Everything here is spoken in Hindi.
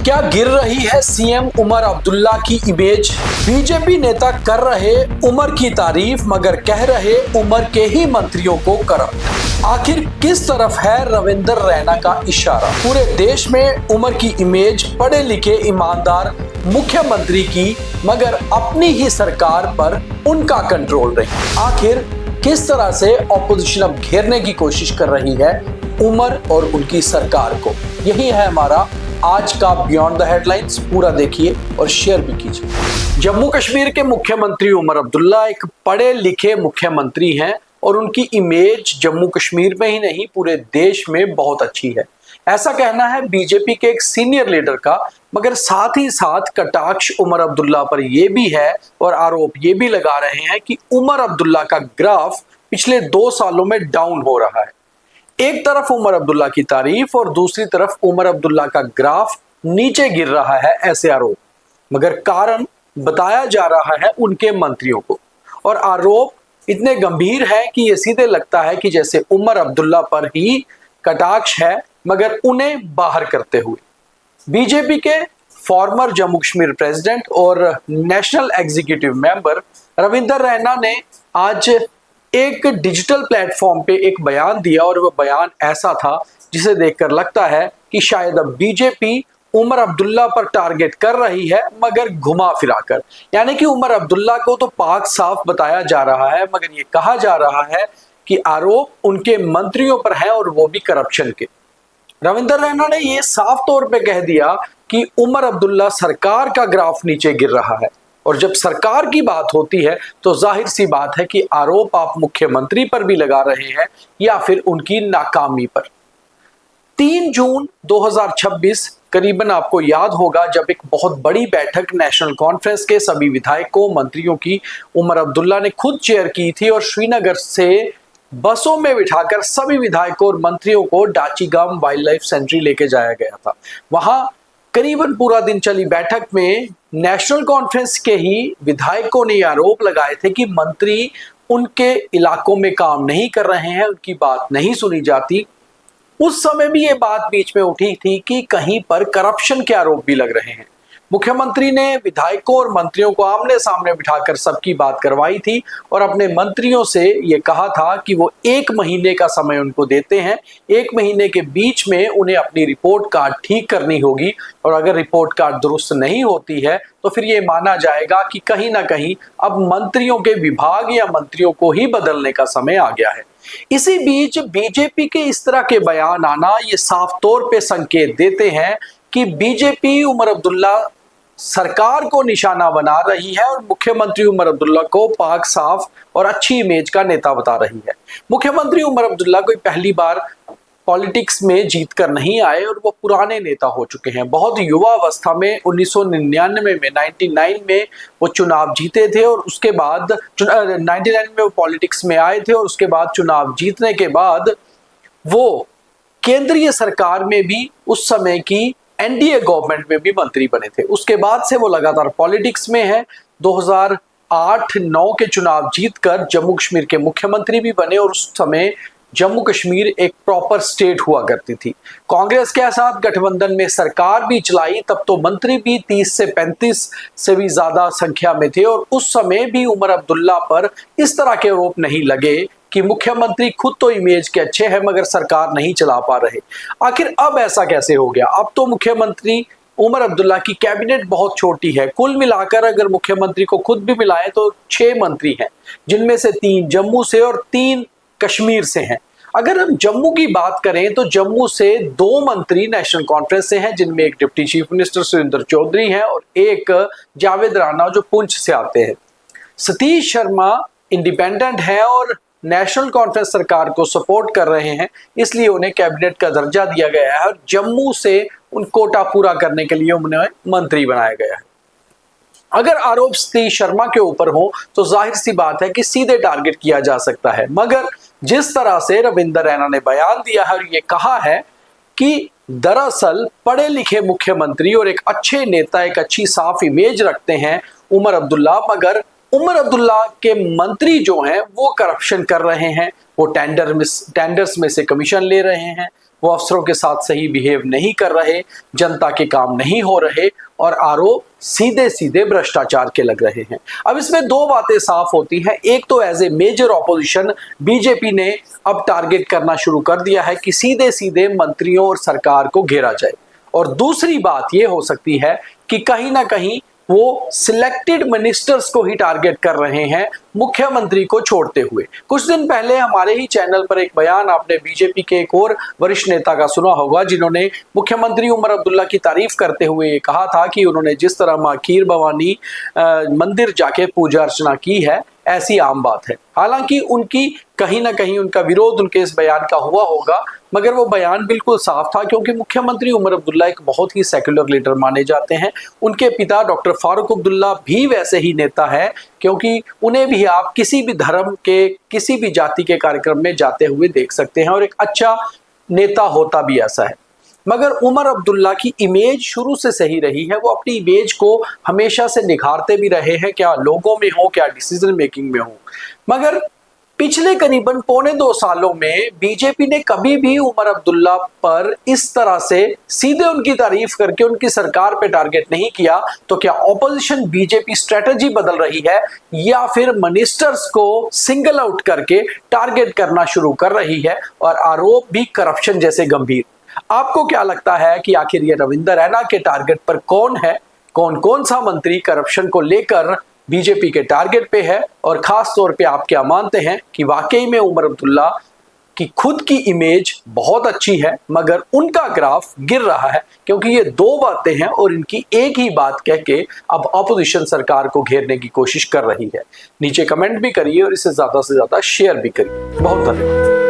क्या गिर रही है सीएम उमर अब्दुल्ला की इमेज? बीजेपी नेता कर रहे उमर की तारीफ मगर कह रहे उमर के ही मंत्रियों को करप्ट। आखिर किस तरफ है रविंदर रैना का इशारा? पूरे देश में उमर की इमेज पढ़े लिखे ईमानदार मुख्यमंत्री की मगर अपनी ही सरकार पर उनका कंट्रोल रही। आखिर किस तरह से ऑपोजिशन अब घेरने की कोशिश कर रही है उमर और उनकी सरकार को? यही है हमारा आज का बियॉन्ड द हेडलाइंस। पूरा देखिए और शेयर भी कीजिए। जम्मू कश्मीर के मुख्यमंत्री उमर अब्दुल्ला एक पढ़े लिखे मुख्यमंत्री हैं और उनकी इमेज जम्मू कश्मीर में ही नहीं पूरे देश में बहुत अच्छी है। ऐसा कहना है बीजेपी के एक सीनियर लीडर का, मगर साथ ही साथ कटाक्ष उमर अब्दुल्ला पर यह भी है और आरोप ये भी लगा रहे हैं कि उमर अब्दुल्ला का ग्राफ पिछले 2 सालों में डाउन हो रहा है। एक तरफ उमर अब्दुल्ला की तारीफ और दूसरी तरफ उमर अब्दुल्ला का ग्राफ नीचे गिर रहा है, ऐसे आरोप। मगर कारण बताया जा रहा है उनके मंत्रियों को और आरोप इतने गंभीर है कि यह सीधे लगता है कि जैसे उमर अब्दुल्ला पर ही कटाक्ष है मगर उन्हें बाहर करते हुए। बीजेपी के फॉर्मर जम्मू कश्मीर प्रेसिडेंट और national executive member Ravinder Raina ने आज एक डिजिटल प्लेटफॉर्म पे एक बयान दिया और वह बयान ऐसा था जिसे देखकर लगता है कि शायद अब बीजेपी उमर अब्दुल्ला पर टारगेट कर रही है मगर घुमा फिराकर। यानी कि उमर अब्दुल्ला को तो पाक साफ बताया जा रहा है मगर ये कहा जा रहा है कि आरोप उनके मंत्रियों पर है और वो भी करप्शन के। रविंदर रैना ने यह साफ तौर पे कह दिया कि उमर अब्दुल्ला सरकार का ग्राफ नीचे गिर रहा है और जब सरकार की बात होती है तो जाहिर सी बात है कि आरोप आप मुख्यमंत्री पर भी लगा रहे हैं या फिर उनकी नाकामी पर। 3 जून 2026 करीबन आपको याद होगा जब एक बहुत बड़ी बैठक नेशनल कॉन्फ्रेंस के सभी विधायकों मंत्रियों की उमर अब्दुल्ला ने खुद चेयर की थी और श्रीनगर से बसों में बिठाकर सभी विधायकों और मंत्रियों को डाचीगाम वाइल्ड लाइफ सेंचुरी लेके जाया गया था। वहां करीबन पूरा दिन चली बैठक में नेशनल कॉन्फ्रेंस के ही विधायकों ने आरोप लगाए थे कि मंत्री उनके इलाकों में काम नहीं कर रहे हैं, उनकी बात नहीं सुनी जाती। उस समय भी ये बात बीच में उठी थी कि कहीं पर करप्शन के आरोप भी लग रहे हैं। मुख्यमंत्री ने विधायकों और मंत्रियों को आमने सामने बिठाकर सबकी बात करवाई थी और अपने मंत्रियों से ये कहा था कि वो 1 महीने का समय उनको देते हैं। 1 महीने के बीच में उन्हें अपनी रिपोर्ट कार्ड ठीक करनी होगी और अगर रिपोर्ट कार्ड दुरुस्त नहीं होती है तो फिर ये माना जाएगा कि कहीं ना कहीं अब मंत्रियों के विभाग या मंत्रियों को ही बदलने का समय आ गया है। इसी बीच बीजेपी के इस तरह के बयान आना ये साफ तौर पे संकेत देते हैं कि बीजेपी उमर अब्दुल्ला सरकार को निशाना बना रही है और मुख्यमंत्री उमर अब्दुल्ला को पाक साफ और अच्छी इमेज का नेता बता रही है। मुख्यमंत्री उमर अब्दुल्ला कोई पहली बार पॉलिटिक्स में जीतकर नहीं आए और वो पुराने नेता हो चुके हैं। बहुत युवा अवस्था में 1999 में 99 में वो चुनाव जीते थे और उसके बाद 99 में वो पॉलिटिक्स में आए थे और उसके बाद चुनाव जीतने के बाद वो केंद्रीय सरकार में भी उस समय की एनडीए गवर्नमेंट में भी मंत्री बने थे। उसके बाद से वो लगातार पॉलिटिक्स में है। 2008-9 के चुनाव जीतकर जम्मू कश्मीर के मुख्यमंत्री भी बने और उस समय जम्मू कश्मीर एक प्रॉपर स्टेट हुआ करती थी। कांग्रेस के साथ गठबंधन में सरकार भी चलाई, तब तो मंत्री भी 30 से 35 से भी ज्यादा संख्या में थे और उस समय भी उमर अब्दुल्ला पर इस तरह के आरोप नहीं लगे कि मुख्यमंत्री खुद तो इमेज के अच्छे हैं मगर सरकार नहीं चला पा रहे। आखिर अब ऐसा कैसे हो गया? अब तो मुख्यमंत्री उमर अब्दुल्ला की कैबिनेट बहुत छोटी है। कुल मिलाकर अगर मुख्यमंत्री को खुद भी मिलाएं तो 6 मंत्री हैं, जिनमें से 3 जम्मू से और 3 कश्मीर से हैं। अगर हम जम्मू की बात करें तो जम्मू से 2 मंत्री नेशनल कॉन्फ्रेंस से हैं, जिनमें एक deputy chief minister Surendra Choudhary हैं और एक जावेद राणा जो पुंछ से आते हैं। सतीश शर्मा इंडिपेंडेंट है और नेशनल कॉन्फ्रेंस सरकार को सपोर्ट कर रहे हैं, इसलिए उन्हें कैबिनेट का दर्जा दिया गया है और जम्मू से उन कोटा पूरा करने के लिए उन्हें मंत्री बनाया गया है। अगर आरोप सतीश शर्मा के ऊपर हो तो जाहिर सी बात है कि सीधे टारगेट किया जा सकता है, मगर जिस तरह से रविंदर रैना ने बयान दिया है और ये कहा है कि दरअसल पढ़े लिखे मुख्यमंत्री और एक अच्छे नेता, एक अच्छी साफ इमेज रखते हैं उमर अब्दुल्ला, मगर उमर अब्दुल्ला के मंत्री जो हैं वो करप्शन कर रहे हैं, वो टेंडर्स में से कमीशन ले रहे हैं, वो अफसरों के साथ सही बिहेव नहीं कर रहे, जनता के काम नहीं हो रहे और आरोप सीधे सीधे भ्रष्टाचार के लग रहे हैं। अब इसमें दो बातें साफ होती हैं। एक तो as a major opposition BJP ने अब टारगेट करना शुरू कर दिया है कि सीधे सीधे मंत्रियों और सरकार को घेरा जाए, और दूसरी बात यह हो सकती है कि कहीं ना कहीं वो सिलेक्टेड मिनिस्टर्स को ही टारगेट कर रहे हैं, मुख्यमंत्री को छोड़ते हुए। कुछ दिन पहले हमारे ही चैनल पर एक बयान आपने बीजेपी के एक और वरिष्ठ नेता का सुना होगा, जिन्होंने मुख्यमंत्री उमर अब्दुल्ला की तारीफ करते हुए कहा था कि उन्होंने जिस तरह मां खीर भवानी मंदिर जाके पूजा अर्चना की है, ऐसी आम बात है। हालांकि उनकी कहीं ना कहीं उनका विरोध उनके इस बयान का हुआ होगा, मगर वो बयान बिल्कुल साफ था, क्योंकि मुख्यमंत्री उमर अब्दुल्ला एक बहुत ही सेक्युलर लीडर माने जाते हैं। उनके पिता डॉक्टर फारूक अब्दुल्ला भी वैसे ही नेता है, क्योंकि उन्हें भी आप किसी भी धर्म के, किसी भी जाति के कार्यक्रम में जाते हुए देख सकते हैं और एक अच्छा नेता होता भी ऐसा है। मगर उमर अब्दुल्ला की इमेज शुरू से सही रही है। वो अपनी इमेज को हमेशा से निखारते भी रहे हैं, क्या लोगों में हो, क्या डिसीजन मेकिंग में हो। मगर पिछले करीबन पौने 2 सालों में बीजेपी ने कभी भी उमर अब्दुल्ला पर इस तरह से सीधे उनकी तारीफ करके उनकी सरकार पे टारगेट नहीं किया। तो क्या ऑपोजिशन बीजेपी स्ट्रेटजी बदल रही है, या फिर मिनिस्टर्स को सिंगल आउट करके टारगेट करना शुरू कर रही है, और आरोप भी करप्शन जैसे गंभीर। आपको क्या लगता है कि आखिर ये रविंदर रैना के टारगेट पर कौन है? कौन कौन सा मंत्री करप्शन को लेकर बीजेपी के टारगेट पे है? और खास तौर पे आप क्या मानते हैं कि वाकई में उमर अब्दुल्ला की खुद की इमेज बहुत अच्छी है, मगर उनका ग्राफ गिर रहा है? क्योंकि ये दो बातें हैं और इनकी एक ही बात कह के अब ऑपोजिशन सरकार को घेरने की कोशिश कर रही है। नीचे कमेंट भी करिए और इसे ज्यादा से ज्यादा शेयर भी करिए। बहुत धन्यवाद।